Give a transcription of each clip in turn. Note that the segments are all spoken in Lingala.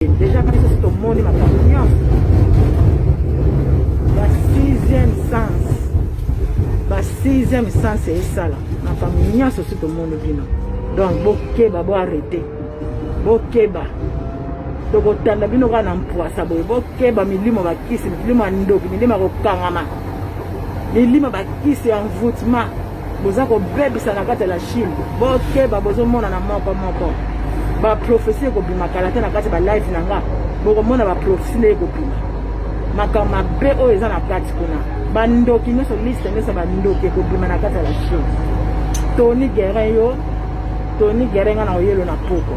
Déjà quand c'est au monde ma confiance. La sixième sens c'est ça là. Ma confiance aussi au monde bino. Donc bokeba bo arrêter. Bokeba. Tokotanda bino kana mpwasa boye. Bokeba milimo bakisi, milimo ndoki, milimo kokangama. Milimo bakisi en voûtement. Boza ko bebisa na kati la Chine. Bokeba bozo mona na moko. Ba prophétie ko bima kala te na kati ba live nanga. Boko mona ba prophétie ko bima. Makama be o eza na kati kuna. Bandoki nyoso liste nyoso bandoki ko bima na kati la Chine. Tony Guérin na oyelo na poko.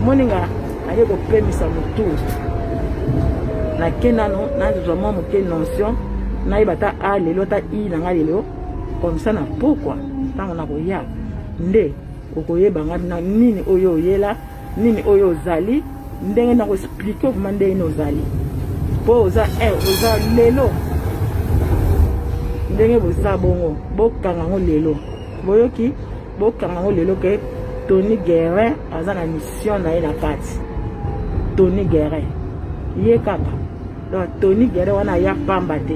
Moninga aye ko pemisa mutu. Na kenano na vraiment moke notion na ibata a lelo ta i na ngalelo. Comme ça na pourquoi tant na koya nde okoyeba ngana nini oyo yela nini oyo zali ndenge na ko expliquer comment ndenge no zali po oza oza lelo ndenge boza bongo bokanga ngo lelo boyoki bokanga ngo lelo ke Tony Guérin aza na mission na ina kati Tony Guérin ye kaka donc Tony Guérin wana ya pamba te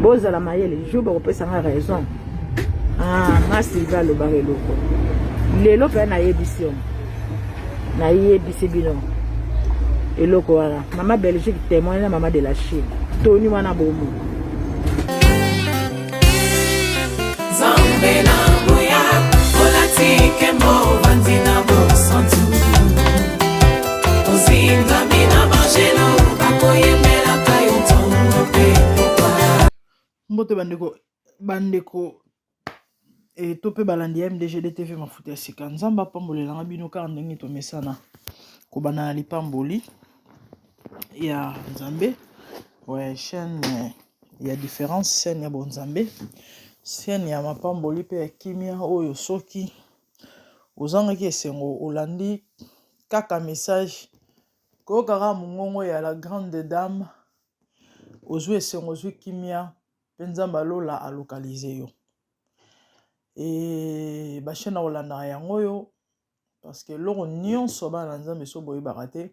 boza la mayele jour ba kopesa nga raison nga Sylvia lobare loko lelo pe na yebisi bino eloko wana mama Belgique témoigne na mama de la Chine Tony wana bomo Zambe na boya olatike mo vanzina bo santu ozinga mina bajeno bakoyemela kayonto pe mbote bandeko to pe balandi ya MDGD TV mafuta ya sika nzamba pambolelanga bino kaka ndenge tomesana kobana na lipamboli ya nzambe ouais chaîne ya différence chaîne ya bonzambe chaîne ya mapamboli pe ya kimia oyo soki ozangaki esengo olandi kaka message kokaka mongongo ya la grande dame ozwi esengo ozwi kimia pe nzambe alola alokalize yo e bachaîne akolandaka yango oyo parce que loko nyonso bana nzambe so boyebaka te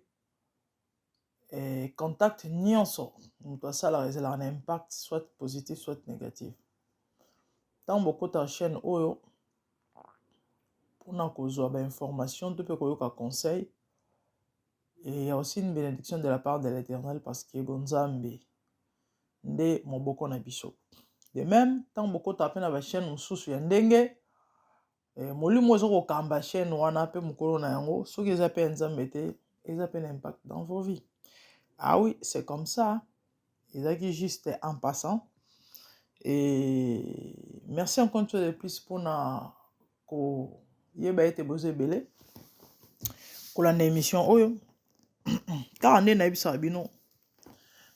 contact nyonso moto asalaka ezalaka na impact soit positif soit négatif ntango bokota chaîne oyo mpona kozwa bainformation to mpe koyoka conseil et il y a aussi une bénédiction de la part de l'Éternel parce que bonzambe nde moboko na biso de même ntango bokota mpe na bachaîne mosusu ya ndenge molimo eza kokamba chaîne wana mpe mokolo na yango soki eza mpe nzambe te eza mpe na impact dans vos vies. Ah oui, c'est comme ça. Ezaki juste en passant. Et merci encore une fois de plus pour na ko yeba ete bozo ebele kolanda émission oyo kaka nde nayebisaka bino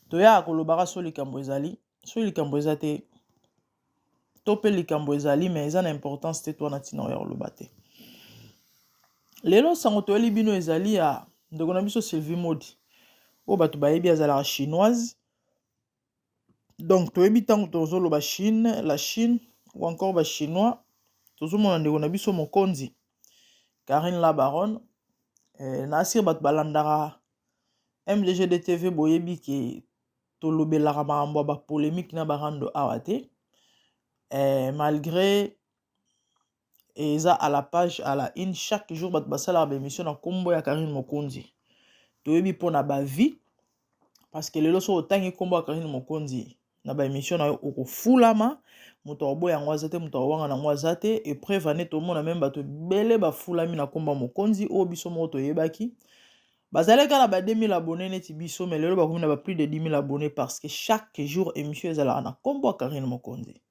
toya kolobaka so likambo ezali so likambo eza te to mpe likambo ezali mais eza na importance te to na ntina oya koloba te lelo sango toyeli bino ezali ya ndeko na biso Sylvie Modi oyo bato bayebi azalaka chinoise donc toyebi ntango tozoloba Chine la Chine ou encore bachinois tozomona ndeko na biso mokonzi Karine la Baronne na asire bato balandaka MDGD TV boyebi ke tolobelaka makambo ya bapolémique na barando awa te malgré eza à la page à la une chaque jour bato basalaka baémission na kombo ya Karine Mokonzi toyebi mpona bavie parce que lelo so otangi kombo ya Karine Mokonzi na baémission na yo okofulama moto aboya yango aza te moto awanga nango aza te épreuve ane tomona même bato ebele bafulami na kombo ya Mokonzi oyo biso moko toyebaki bazaleka na ba 2000 abonnés neti biso mais lelo bakomi na ba plus de 10 000 abonnés parce que chaque jour émission ezalaka na kombo ya Karine Mokonzi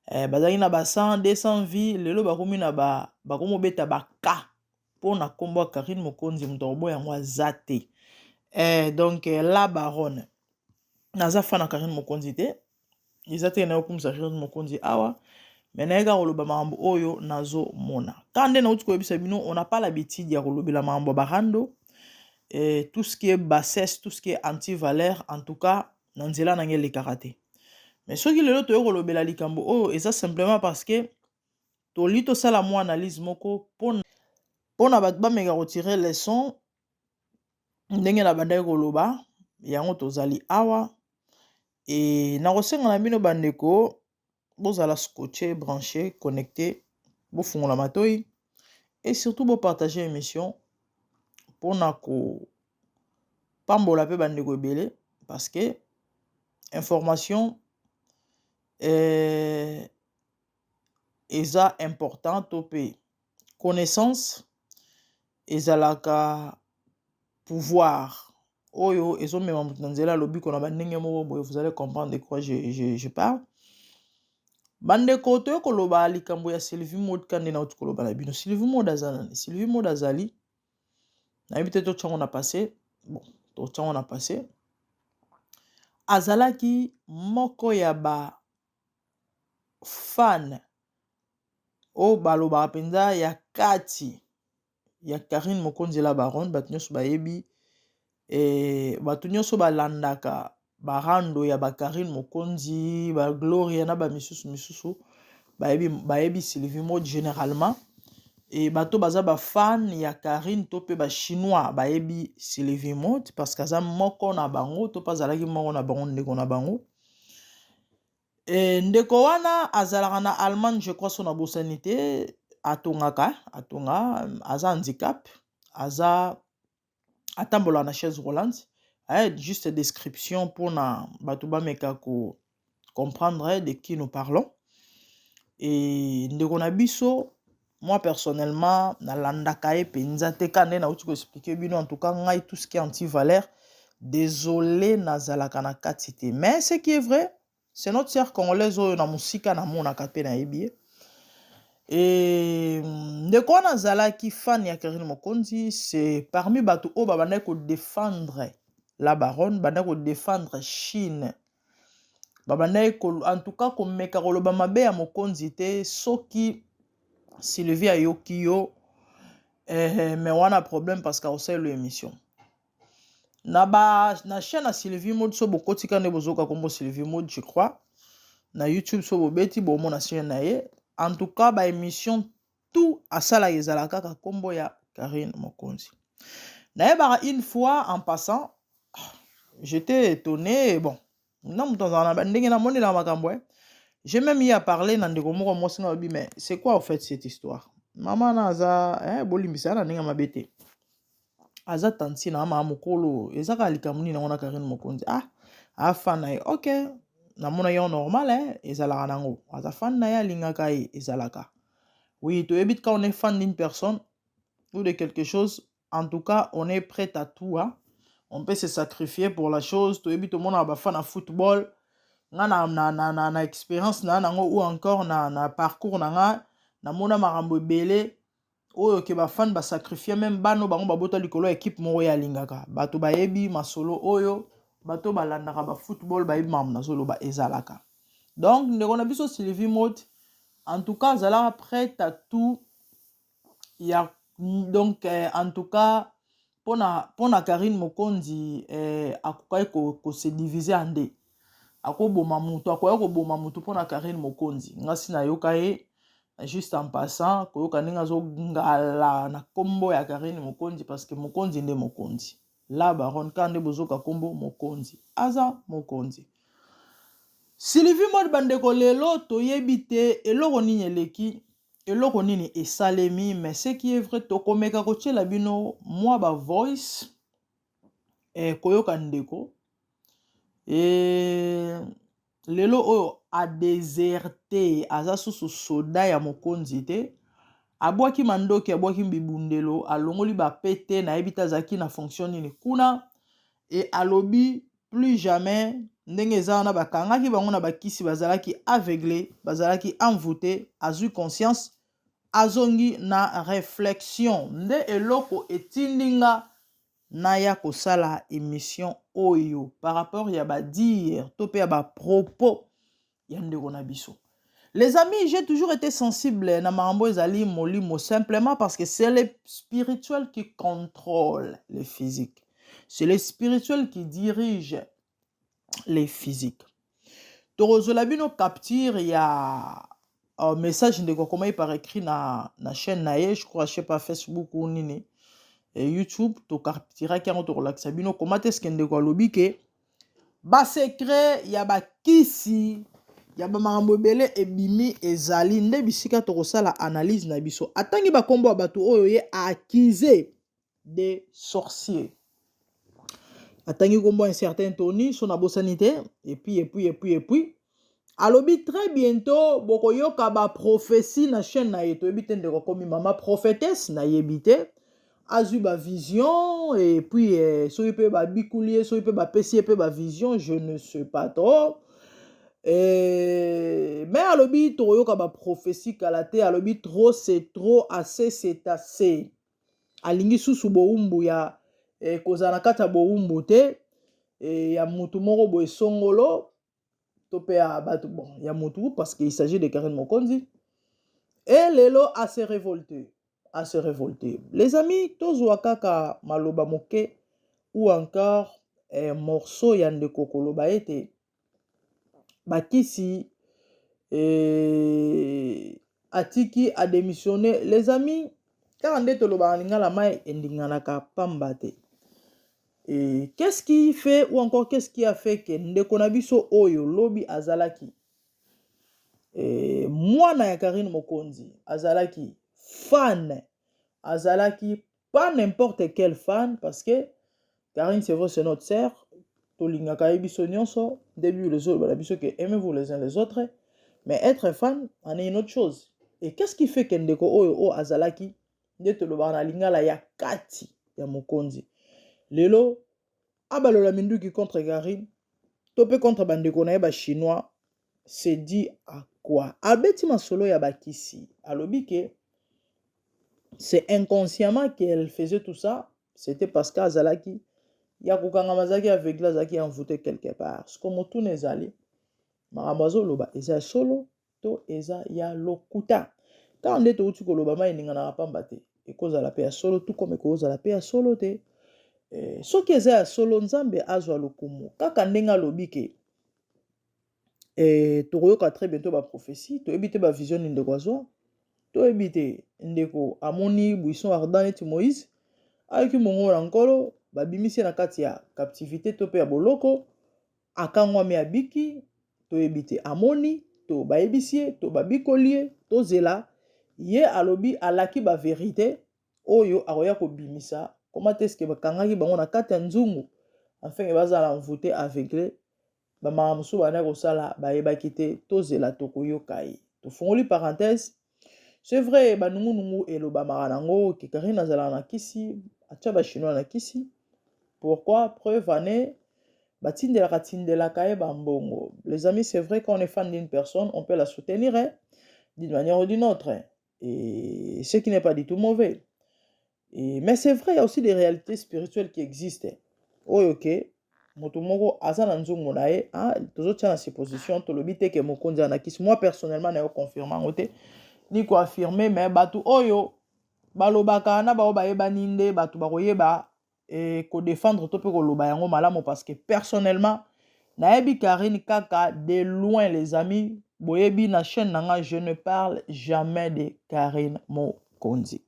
bazalaki na ba 100 200 vies lelo bakomi na bakomi obeta baka mpona kombo ya Karine Mokonzi moto aboya yango aza te donc la Baronne naza fana Karine Mokonzi te eza te na yo kumisa Karine Mokonzi awa mais nayeka koloba makambo oyo nazo mona kande na uti koyebisa bino on n'a pas l'habitude ya kolobela makambo barando tout ce qui est bassesse tout ce qui est anti-valeur en tout cas na nzela na ngeli karaté mais soki lelo toyo kolobela likambo oyo eza simplement parce que toli tosala mo analyse moko pona bato bameka kotirer leçon ndenge na bandaki koloba yango tozali awa e nakosenga na bino bandeko bozala scotché branché connecté bofungola matoi et surtout bopartager émission mpona kopambola mpe bandeko ebele parce que information eza important to mpe connaissance ezalaka pouvoir oyo ezomema moto na nzela lobiko na bandenge moko boye vous allez comprendre de quoi je parle bandeko toye koloba likambo ya Sylvie Mode kande na uti koloba na bino Sylvie Mode aza nani Sylvie Mode azali nayebi te totyango na passé bon totyango na passé azalaki moko ya ba fan oyo balobaka mpenza ya kati ya Karine Mokonzi la baronne bato nyonso bayebi bato nyonso balandaka barando ya Karine Mokonzi Gloria na misusu bayebi Sylvie Mode généralement et bato baza ba fan ya Karine to pe ba chinois bayebi Sylvie Mode parce que aza moko na bango to pa zalaki moko na bango ndeko na bango ndeko wana azalaka na Allemagne je crois son abosani te atonga aza handicap aza atambola na chaise roulante juste description pour na bato bameka ko comprendre de qui nous parlons et ndeko na biso moi personnellement nalandaka ye penza te kande na uti ko expliquer bino en tout cas ngai tout ce qui est anti-valeur désolé nazalaka na kati te mais ce qui est vrai c'est notre sœur congolaise oyo na musika na monaka pe na yebi et ndeko wana azalaki fan ya Karine Mokonzi c'est parmi bato oyo babandaki kodéfendre la baronne bandaki kodéfendre Chine babandaki en tout cas komeka koloba mabe ya Mokonzi te soki Sylvie ayoki yo mais wana problème parce qu'aosali émission na chaîne à Sylvie Mode so bokoti kande bozoka kombo Sylvie Mode je crois na YouTube so bobeti bomona chaîne na ye en tout cas ba émission tout asala ezala kaka kombo ya Karine Mokonzi nayebaka une fois en passant j'étais étonné bon na muto azala ndenge na moni na makambo j'ai même eu à parler na ndeko moko mwasi nga mais c'est quoi en fait cette histoire maman na aza bolimbisa na ndenge mabete aza tanti na mama mokolo ezaka likambo nini na Karine Mokonzi afana ye ok namona yo normal ezalaka nango aza fan na ye alingaka ye ezalaka oui toyebi quand on est fan d'une personne ou de quelque chose en tout cas on est prêt à tout on peut se sacrifier pour la chose toyebi tout le monde a fan à football nga na expérience na nango ou encore na parcours na nga na mona makambo ebele oyo ke ba fan ba sacrifier même bano bango babota likolo équipe moko ya lingaka bato bayebi masolo oyo bato balandaka ba football bayebi mamu na solo ba ezalaka donc ndeko na biso Sylvie Mode en tout cas zala prête à tout ya donc en tout cas pona Karine Mokonzi akokai ko se diviser en deux akoboma mutu akoya koboma mutu mpona Karine Mokonzi ngasi na yoka ye juste en passant koyoka ndenge azongala na kombo ya Karine Mokonzi parce que Mokonzi nde Mokonzi la baronne kande bozoka kombo Mokonzi aza Mokonzi Sylvie Mode bandeko lelo toyebi te eloko nini eleki eloko nini esalemi mais ce qui est vrai tokomeka kotiela bino mwa ba voice koyoka ndeko lelo oyo a déserté aza susu soda ya Mokonzi te abwaki mandoki abwaki mbibundelo alongoli bapete nayebi te azalaki na fonction nini kuna et alobi plus jamais ndenge eza wana bakangaki bango na bakisi bazalaki aveuglé bazalaki envoûté azwi conscience azongi na réflexion nde eloko etindinga naya kosala émission oyo par rapport ya dire to pe ya propos ya ndeko na biso. Les amis, j'ai toujours été sensible na marambo ezali molimo simplement parce que c'est le spirituel qui contrôle le physique. C'est le spirituel qui dirige les physiques. Torozola bino capture ya message ndeko comment par écrit na chaîne na ye, je crois je sais pas Facebook ou nini. YouTube tokartiraki yango tokolakisa bino koma te eske ndeko alobi ke basekret ya bakisi ya bamakambo ebele ebimi ezali nde bisika tokosala analyse na biso atangi bakombo ya bato oyo ye accusé de sorcier atangi kombo un certain Tony so nabosani te et puis alobi très bientôt bokoyoka ba prophétie na chaîne na ye toyebi te ndeko komi mama prophétesse na yebi te azwi ba vision et puis soki pe ba bikulie soki pe ba pesi pe ba vision je ne sais pas trop mais alobi tokoyoka ba prophétie kala te alobi trop c'est trop assez c'est assez alingi susu boumbu ya kozala na kati ya boumbu te ya mutu moko boye songolo to pe ya bato bon ya mutu parce qu'il s'agit de Karine Mokonzi et lelo à se révolter les amis tozwa kaka maloba moke ou encore morceau ya ndeko koloba ete bakisi atiki a démissionné les amis car nde tolobaka lingala mai endinganaka pamba te et qu'est-ce qui fait ou encore qu'est-ce qui a fait que ndeko na biso oyo lobi azalaki mwana ya Karine Mokonzi azalaki fan azalaki pas n'importe quel fan parce que Karine c'est vrai c'est notre sœur tolingaka biso nyonso début les autres bala biso que aimez-vous les uns les autres mais être fan en est une autre chose et qu'est-ce qui fait que ndeko oyo o azalaki nde tolobaka na lingala ya kati ya Mokonzi lelo abalola minduki contre Karine tope contre bandeko na ye ba chinois c'est dit à quoi abeti masolo ya bakisi alobi ke c'est inconsciemment qu'elle faisait tout ça c'était parce qu'azalaki ya kokanga mazaki aveugle azaki envoûté quelque part ce comme tout nezali makambo azoloba eza solo to eza ya lokuta ka nde touti koloba mai ningana pamba te ekozala pe ya solo tout comme ekozala pe ya solo te soki eza ya solo nzambe azwa lokumu kaka ndenge alobi ke tokoyoka très bientôt baprophétie toyebi te bavision ni ndeko azwa toyebi te ndeko amoni buisson ardent neti Moïse ayaki mongo na nkolo babimisi na kati ya captivité to pe ya boloko akangwami abiki toyebi te amoni to bayebisi ye to babikoli ye tozela ye alobi alaki baverité oyo akoya kobimisa koma te eske bakangaki bango na kati ya nzungu afin bazala envoûté aveugle bamaka mosusu bana kosala bayebaki te tozela tokoyoka ye tofungoli parenthèse c'est vrai banungunungu elobamaka nango ke Karine azalaka na kisi atia bachinois na kisi pourquoi preuve ane batindelaka ye bambongo les amis c'est vrai quand on est fan d'une personne on peut la soutenir d'une manière ou d'une autre et ce qui n'est pas du tout mauvais mais c'est vrai il y a aussi des réalités spirituelles qui existent ok moto moko aza na nzungu na ye tozotia na supposition tolobi te ke Mokonzi ana kisi moi personnellement na yo confirme yango te ni ko affirmer mais bato oyo balobaka na bao bayebani nde bato bakoyeba ko défendre to pe koloba yango malamu parce que personnellement nayebi Karine kaka de loin les amis boyebi na chaîne nanga je ne parle jamais de Karine Mokonzi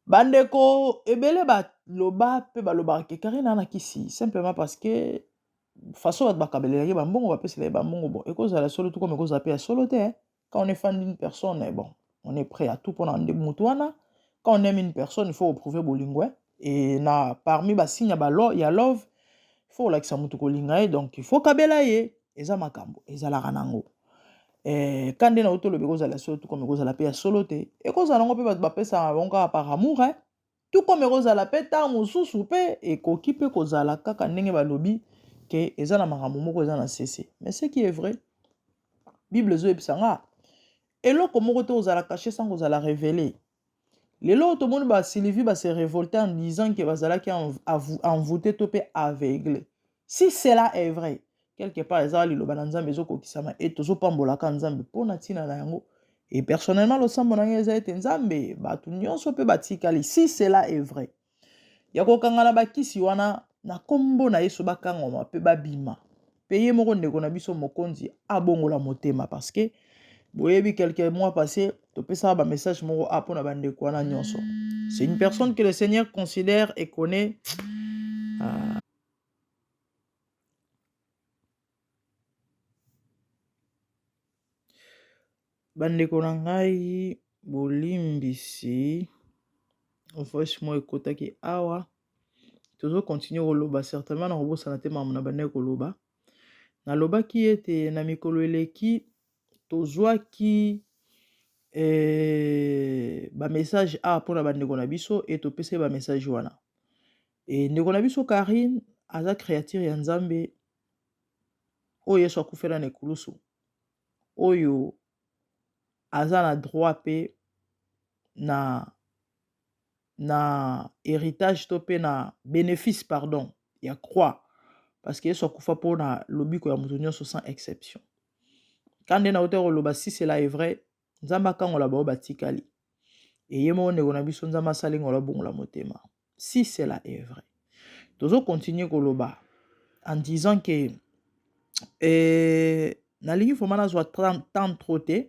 bandeko ebele baloba pe balobaka ke Karine ana kisi simplement parce que façon bato bakabelelaki bambongo bapesela ye bambongo bon ekozala solo tout comme ekozala pe ya solo te quand on est fan d'une personne bon on est prêt à tout pour nde mutu wana quand on aime une personne il faut prouver bolingo et na parmi basigne ya love il faut olakisa mutu kolinga ye donc il faut kabela ye eza makambo ezalaka nango quand nde na otolobi ekozala solo tout comme ekozala pe ya solo te ekozala nango mpe bato bapesaka bango kaka par amour tout comme ekozala pe ntango mosusu mpe ekoki mpe kozala kaka ndenge balobi ke eza na makambo moko eza na sese mais ce qui est vrai bible ezoyebisa nga eloko moko te ozala caché sans kozala révélé lelo tomoni basylvie base révolté en disant que bazalaki envoûté to pe aveugle si cela est vrai quelque part ezala liloba na nzambe ezokokisama e tozopambolaka nzambe mpona ntina na yango et personnellement losambo na ngai eza ete nzambe bato nyonso mpe batikali si cela est vrai ya kokangana bakisi wana na kombo na yesu bakangama mpe babima mpe ye moko ndeko na biso Mokonzi abongola motema parce que boyebi quelques mois passés topesa ba message moko a pona bandeko wana nyonso. C'est une personne que le Seigneur considère et connaît. Bandeko na ngai bolimbisi voice mo ekotaki awa tozo continue koloba certainement na kobosana te mamu na bandeko koloba nalobaki ete na mikolo eleki tozwaki ba message a mpona bandeko na biso e topesa ba message wana e ndeko na biso Karine aza créature ya Nzambe oyo Yesu akufela na ekulusu oyo aza na droit pe na héritage to pe na bénéfice pardon ya croix parce que Yesu akufa po na lobiko ya mutu nyonso sans exception kande na otero loba si cela est vrai Nzamba kangola bao batikali et yemo ndeko na biso Nzamba asali ngola bongola motema si cela est vrai tozo continuer koloba en disant que nalingi vraiment nazwa temps trop te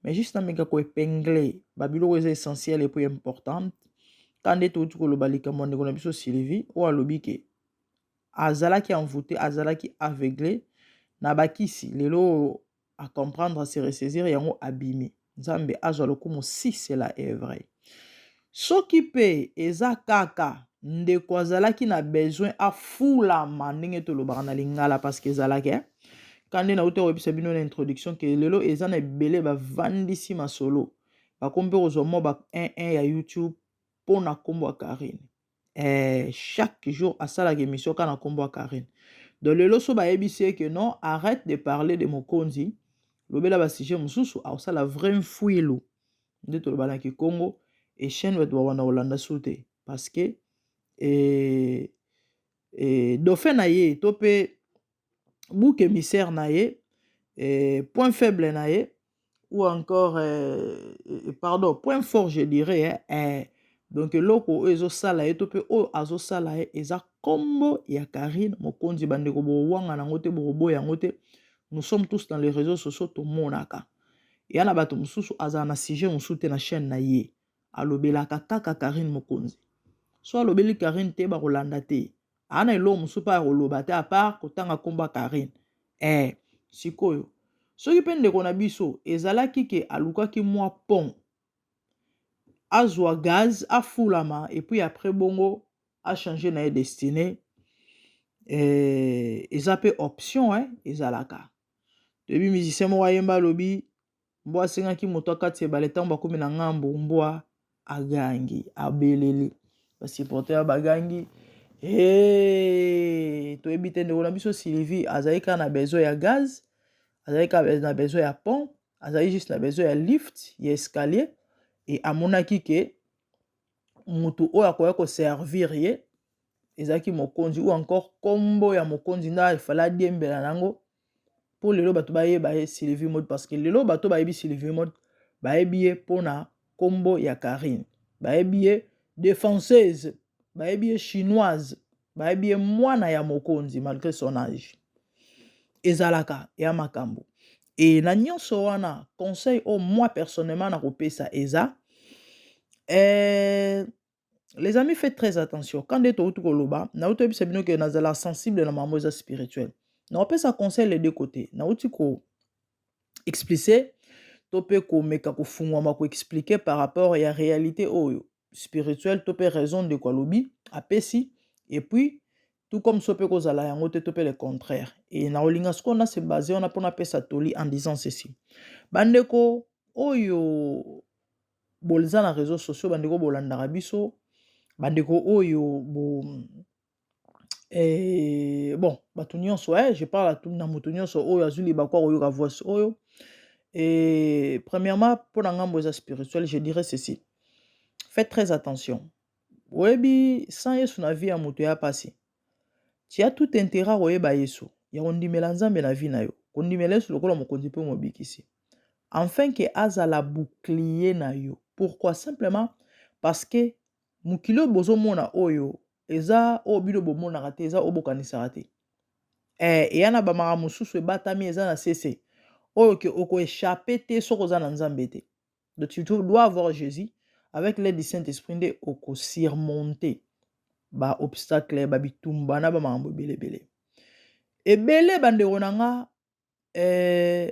mais juste nameka ko épingler babiloko eza essentiel et puis importante kande touti koloba likambo ndeko na biso Sylvie o alobi ke azalaki envoûté azalaki aveuglé na bakisi lelo à comprendre à se ressaisir yango abimi Nzambe azwa lokumu si cela est vrai soki pe eza kaka ndeko azalaki na besoin afulama ndenge tolobaka na lingala parce que ezalaki kande na uta oyebisa bino na introduction ke lelo eza na ebele bavandisi masolo bakombe kozwa mo ba 1 ya YouTube po na kombo ya Karine chaque jour asalaka émission kana kombo ya Karine donc lelo so bayebisi que non arrête de parler de mokonzi lobela ba sujet mususu ausala vrai mfuilu nde tolobanaki Congo et chaîne wetu wana Holanda soute parce que dauphin na ye to pe bouc émissaire na ye point faible na ye ou encore pardon point fort je dirais donc loko ezo sala ye to pe o azo sala ye eza kombo ya Karine mokonzi bandeko bowanga nango te boboya yango te nous sommes tous dans les réseaux sociaux to monaka ya na bato mususu aza na sujet mususu te na chaîne na ye alobelaka kaka Karine mokonzi so alobeli Karine te ba kolanda te ana elo mususu pa koloba te à part kotanga komba Karine sikoyo soki pe ndeko na biso ezalaki ke alukaki mwa pont azwa gaz afulama et puis après bongo a changé na destiné eza pe option ezalaka debi musicien moko ayemba alobi mbo asengaki moto akati ebale ntango bakomi na ngambo mbwa agangi abeleli basupporter ya bagangi toyebi te ndeko na biso Sylvie azali kaka na besoin ya gaz azali kaka na besoin ya pont azali juste na besoin ya lift ya escalier et amonaki ke mutu oyo akoya koservir ye ezalaki mokonzi ou encore kombo ya mokonzi nda efala adiembela nango po lelo bato bayeba ye Sylvie Mode parce que lelo bato bayebi Sylvie Mode bayebi ye mpona kombo ya Karine bayebi ye défenseuse bayebi ye chinoise bayebi ye mwana ya mokonzi malgré son âge ezalaka ya makambo et na nyonso wana conseil au moi personnellement na kopesa eza les amis faites très attention quand de to koloba na uto ebisa bino ke nazala sensible na mamoza spirituel na opesa conseil les deux côtés na uti ko expliquer to pe ko meka ko fungwama ko expliquer par rapport ya réalité oyo spirituelle to pe raison de quoi lobi apesi et puis tout comme sope kozala yango te to pe le contraire et na olinga sko na se basé on a pona pesa toli en disant ceci bandeko oyo bolza na réseaux sociaux bandeko bolandaka biso bandeko oyo bon bato nyonso je parle à tout na moto nyonso oyo azuli bakwa oyoka voice oyo et premièrement pour na ngambo eza spirituel je dirais ceci faites très attention oyebi sans Yesu na vie ya moto ya pasi tu as tout intérêt oyeba Yesu ya kondimela Nzambe na vie na yo kondimela Yesu lokola mokonzi pe mobikisi enfin que azala bouclier na yo pourquoi simplement parce que mukilo bozo mona oyo eza obilo bomona rate eza obokanisa rate yana ba mara mususu ebatami eza na cc oyo ke oko échapper te soki oza na nzambe te. Donc tu dois avoir Jésus avec l'aide du Saint-Esprit nde oko surmonter ba obstacle ba bitumba na ba makambo ebele. Ebele bandeko na nga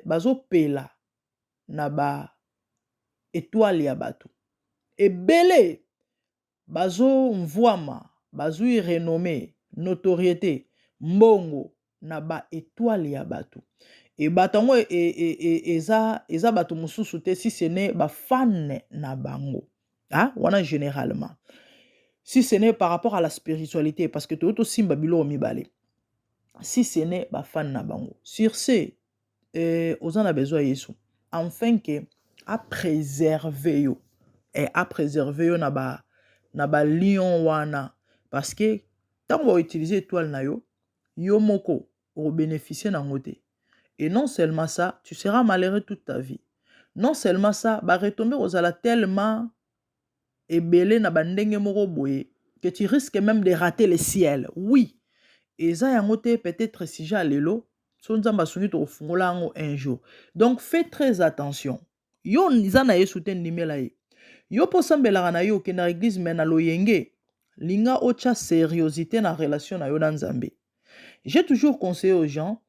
bazopela na ba étoile ya bato. Ebele bazomvwama, bazwi renommée, notoriété, mbongo na ba étoile ya bato. Et bato yango eza bato mosusu te si ce n'est ba fan na bango. Hein? Wana généralement. Si ce n'est par rapport à la spiritualité, parce que tout simba bilo mibale. Si ce n'est ba fan na bango. Sur ce, ozan a besoin Yesu. Afin que a préserver yo. Et a préserver yo na ba lion wana. Parce que tant on va utiliser étoile na yo, yo moko au bénéficier na ngote. Et non seulement ça, tu seras malheureux toute ta vie. Non seulement ça, ba retomber aux ala tellement ebele na bandenge moko boye que tu risques même de rater le ciel. Oui. Et ça yangote peut-être si j'ai lelo, son nzamba sungi to fungola ngo un jour. Donc fais très attention. Yo nizana yesu ten nimela ye. Yo posambela na yo ke na église mena loyenge. Linga ocha sérieuxité na relation na yo na nzambe. J'ai toujours conseillé aux gens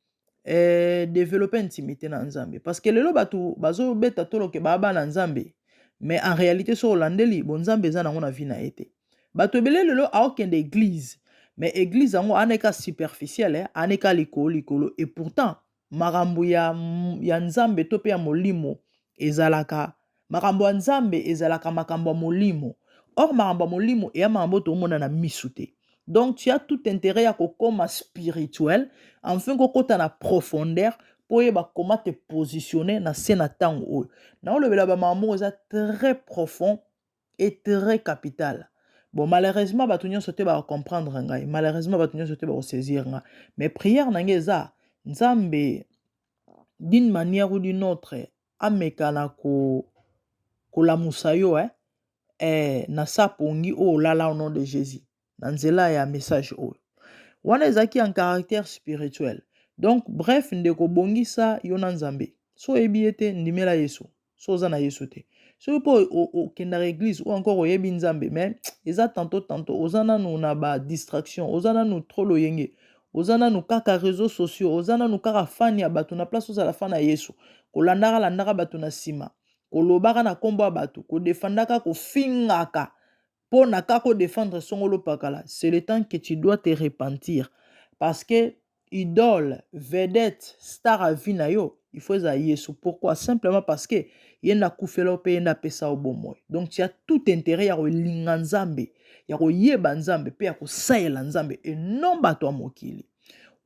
développer intimité na nzambe parce que lelo batu bazo beta tolo ke baba na nzambe mais en réalité so landeli bon nzambe za na vie na été bato ebele lelo a aucun église mais église ango aneka superficielle aneka likolo et pourtant makambo ya nzambe to pe ya molimo ezalaka makambo ya nzambe ezalaka makambo ya molimo or makambo ya molimo e ya makambo to mona na misute. Donc, tu as tout intérêt à kokoma spirituel, enfin kokota na profondeur, pour yeba comment te positionner na senatang ou. Na le bela ba maman très profond et très capital. Bon, malheureusement, batunyo sote ba comprendre ngai. Malheureusement, batunyo sote ba saisir nga. Mais prière nangeza, nzambe d'une manière ou d'une autre, amekana ko la musayo na sapongi o lala au nom de Jésus. Nanzela ya message oyo. Wana ezaki en caractère spirituel. Donc bref ndeko bongisa yo na nzambe. So ebi ete ndimela Yesu. So za na Yesu te. So po o kenda église ou encore o yebi nzambe mais eza tantôt ozana no na ba distraction, ozana no trop loyenge. Ozana no kaka réseaux sociaux, ozana no kaka fan ya bato na place oza la fan na Yesu. Ko landaka bato na sima. Ko lobaka na kombo bato, ko defendaka ko fingaka. Pour nakako défendre son pakala, c'est le temps que tu dois te repentir. Parce que idole, vedette, star à vie na yo, il faut ça Yesu. Pourquoi? Simplement parce que y na kufelo pe na pesa au bon moy. Donc tu as tout intérêt à linga nzambe, ya ko yeba nzambe pe ya ko saela nzambe et non bato mokili.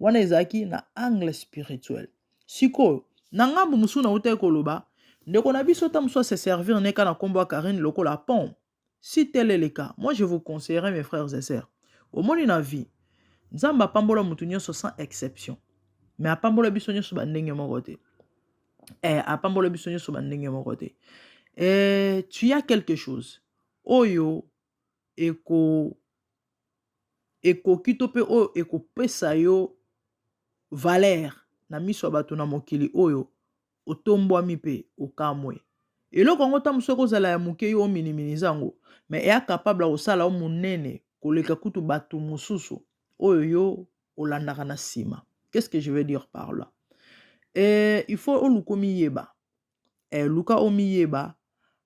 Wana ezaki na angle spirituel. Siko na ngambu musu na uta koloba, ndeko na biso ta muso se servir neka na kombo Karine lokola pont. Si tel est le cas, moi je vous conseillerais mes frères et sœurs. Au monde de la vie, nzamba pambola mutunyo sans exception. Mais a pambola bisonyo so bandenge mokote. A pambola bisonyo so bandenge mokote. Tu as quelque chose. Oyo eko kitope oyo eko pesa yo valeur na miso bato na mokili oyo otombwa mipe okamwe. Et là, quand on a kozala ya muke yo minimini zango, mais est capable de osala o munene koleka kutu batu mususu oyo yo olandaka na sima. Qu'est-ce que je veux dire par là? Il faut olukomi yeba. Luka omi yeba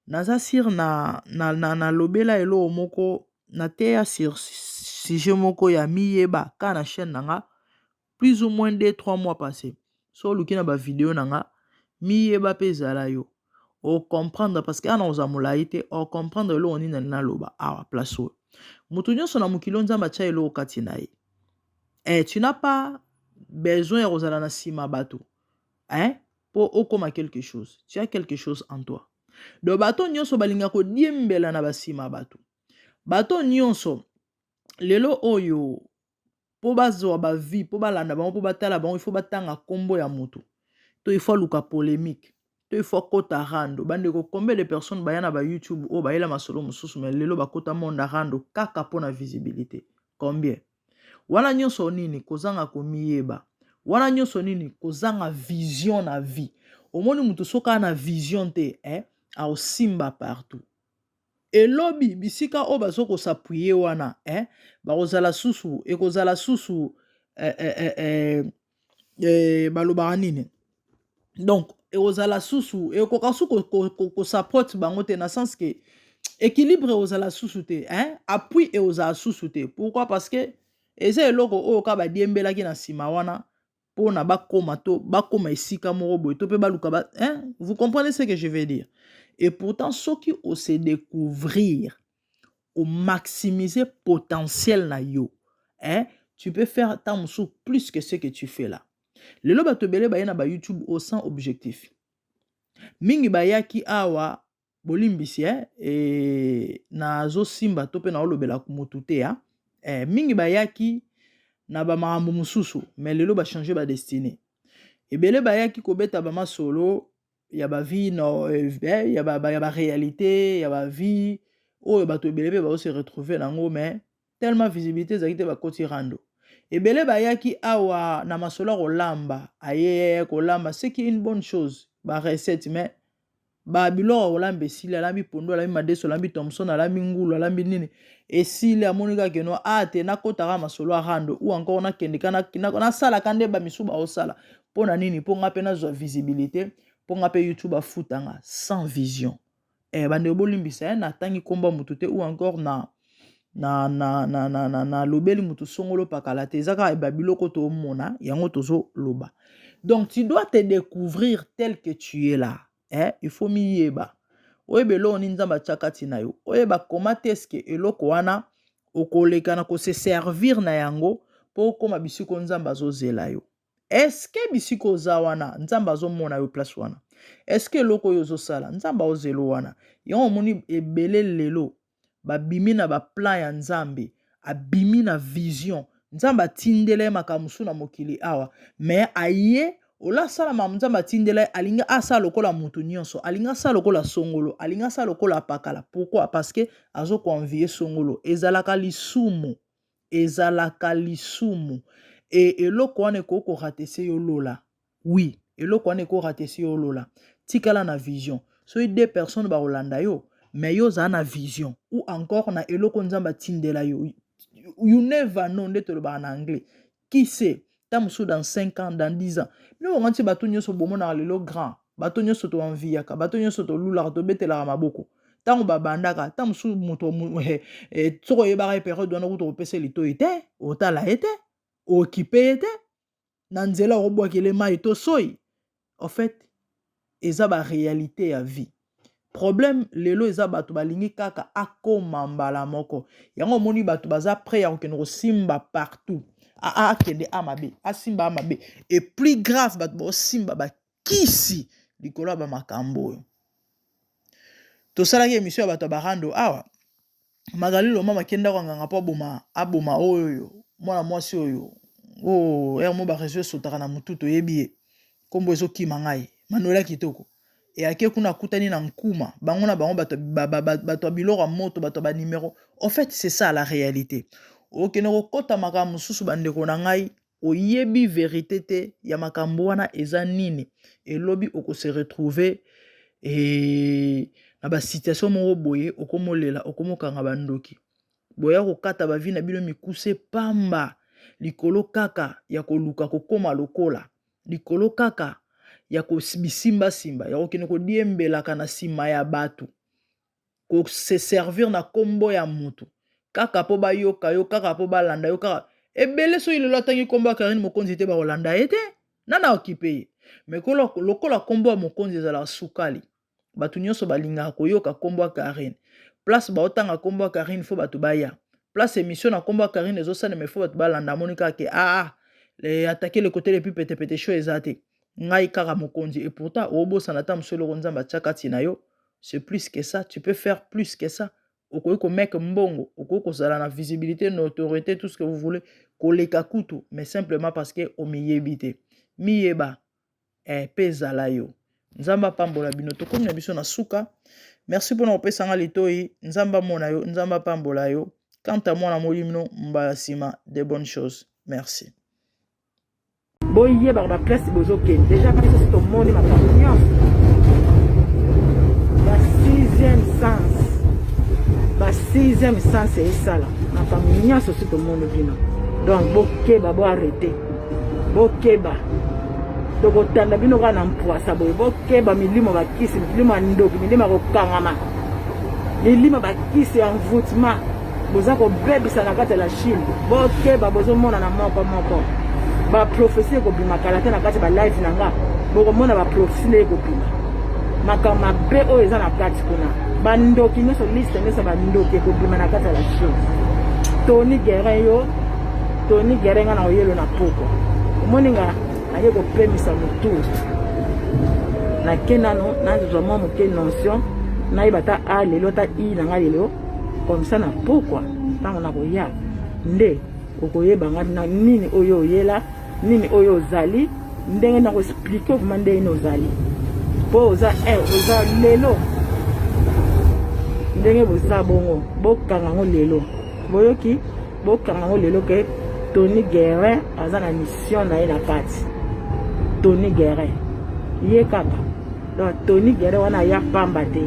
naza sir na lobela elo moko na teya sur sujet moko ya mi yeba ka na chaîne nanga plus ou moins 2-3 mois passés. So lukina ba vidéo nanga mi yeba pe zala yo. O comprendre parce que ana ozamula ite o comprendre lo oni na loba awa place o mutu nyonso na mukilo nzamba cha elo kati na ye tu n'as pas besoin de ozala na sima bato pour okoma quelque chose. Tu as quelque chose en toi. Do bato nyonso balinga ko diembela na basima bato nyonso lelo oyo po bazwa ba vie po balanda bango po batala bango il faut batanga kombo ya mutu to il faut luka polémique. Il faut kota rando bandeko combien de personnes bayana ba YouTube o bayela masolo mususu mais lelo bakota monda rando kaka pona visibilité combien wana nyonso nini kozanga komiyeba wana nyonso nini kozanga vision na vie omoni mutu soka na vision te aosimba partout elobi bisika oyo bazokosapuye wana bakozala susu ekozala susu balobaka nini donc ekozala susu ekoka su kosapote bango te na sens ke équilibre ekozala susu te appui ekozala susu te pourquoi parce que eza eloko oyo ka badiembelaki na nsima wana mpona bakoma esika moko boye to mpe baluka vous comprenez ce que je veux dire et pourtant soki ose découvrir au maximiser potentiel na yo tu peux faire tant mosusu plus que ce que tu fais là lelo bato ebele baye na ba YouTube au sans objectif mingi bayaki awa bolimbisi nazosimba to mpe naolobela motu te mingi bayaki na bamakambo mosusu mais lelo bachange badestine ebele bayaki kobeta bamasolo ya bavi ya baréalité ya bavi oyo bato ebele mpe baose retrouver nango mais tellement visibilité ezalaki te bakoti rando ebele bayaki awa na masolo ya kolamba aye kolamba c'est qui une bonne chose barecette mais babiloko kolamba esili alambi pondo alambi madeso alambi thomson alambi ngulu alambi nini esili amoni kaka keno te nakotaka masolo ya rando ou encore nakendeka nasalaka nde bamisu baosala mpo na nini mpo nga mpe nazwa visibilité mpo nga mpe YouTube afutanga sans vision bande bolimbisa natangi komba mutu te ou encore na lobeli mutu songolo pakala te eza kaka babiloko tomona yango tozoloba donc tu dois te découvrir tel que tu es là il faut miyeba oyeba eloko nini nzambe atiakati na yo oyeba koma te eske eloko wana okoleka na kose servir na yango mpo okoma bisiko nzambe azozela yo eske bisiko oza wana nzambe azomona yo place wana eske eloko oyo ozosala nzambe azozela wana yango omoni ebele lelo babimi na baplan ya nzambe abimi na vision nzambe atindela ye makambo mosusu na mokili awa mais aye olasala makambo nzambe atindela ye alingi asala lokola mutu nyonso alingi asala lokola songolo alingi asala lokola pakala pourquoi parce que azokoenvie songolo ezalaka lisumu e eloko wana ekokoratese yo lola oui eloko wana ekokoratese yo lola tikala na vision soki deux personnes bakolanda yo mais yo ozala na vision ou encore na eloko nzambe atindela yo you never know nde tolobaka na anglais qui sait tamosu dans 5 ans dans 10 ans no nganti bato nyonso bomonaka lelo grand bato nyonso toenviaka bato nyonso tolulaka tobetelaka maboko ntango babandaka tamosu moto soko oyebaka ye periode wana kuta kopesa litoi te otala ye te okipe ye te na nzela okobwakele mai tosoi en fait eza baréalité ya vie problème lelo eza bato balingi kaka akoma mbala moko yango omoni bato baza prêt ya kokende kosimba partout akende amabe asimba amabe et plus grave bato baosimba bakisi likolo ya bamakambo oyo tosalaki émission ya bato ya barando awa magalilo mama kenda kwanganga mpo aboma oyo mwana mwasi oyo mo bareseau esotaka na motu toyebi ye nkombo ezokima ngai manuela kitoko eyake kuna akutani na nkuma bango na bango bato ya biloko ya moto bato ya banimero en fait c'est ça la réalité okende kokota makambo mosusu bandeko na ngai oyebi vérité te ya makambo wana eza nini elobi okose retrouver na basituation moko boye okomolela okomokanga bandoki boya kokata bavi na bino mikuse pamba likolo kaka ya koluka kokoma lokola likolo kaka ya kobisimbasimba ya kokende kodiembelaka na nsima ya bato kose servir na kombo ya motu kaka po bayoka yo kaka po balanda yo kaka ebele soki lelo atangi kombo ya Karine Mokonzi te bakolanda ye te nana okipe ye me lokola kombo ya mokonzi ezalaka sukali bato nyonso balingaka koyoka kombo ya Karine place baotanga kombo ya Karine fo bato baya place émission na kombo ya Karine ezosalema fo bato balanda moni kaka ke attaquer le côté le plus pété chaud eza te ngai kaka mokonzi et pourtant obosana ta mosolo ko nzamba tchakati na yo c'est plus que ça tu peux faire plus que ça okoki komeka mbongo okoki kozala na visibilité na autorité tout ce que vous voulez koleka kutu mais simplement parce que omiyebi te miyeba mpe ezala yo nzambe apambola bino tokomi na biso na suka merci mpona kopesanga litoi nzambe amona yo nzambe apambola yo quant à moi na molimo mbala nsima de bonnes choses merci. boye ba place bozo ken déjà quand c'est au monde ma famille ba sixième sens c'est ça là ma famille c'est au monde bino donc bokeba bo arrêter bokeba tokotanda bino kana mpwasa boye bokeba milimo bakisi milimo ndoki milimo kokangama milimo bakisi en voûtement boza kobebisa na kati ya la Chine bokeba bozomona na moko ba prophétie ekobima kala te na kati ba live na nga bokomona ba prophétie ekobima makambo mabe oyo eza na kati kuna bandoki nyonso liste nyonso bandoki ekobima na kati ya la Chine Tony Guerin nga na oyelo na poko omoni nga aye kopemisa motu nake nano nazwa mwa moke notion nayeba ta a lelo ta i na nga lelo comme ça na pokwa ntango nakoya nde okoyebanga na nini oyo oyela nini oyo ozali ndenge nakoexplike okuma ndenge ozali mpo oza lelo ndenge boza bongo bokanga ngo lelo boyoki bokanga ngo lelo ke Tony Guerin aza na mission na ye na kati Tony Guerin ye kaka donc Tony Guerin wana ya pamba te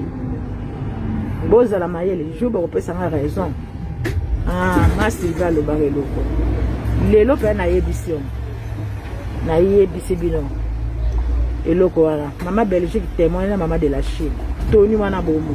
bozala mayele jour bakopesanga raison nga Sylvie alobaka eloko lelo mpe nayebisi bino eloko wana mama Belgique témoin na mama de la Chine Tony wana bomo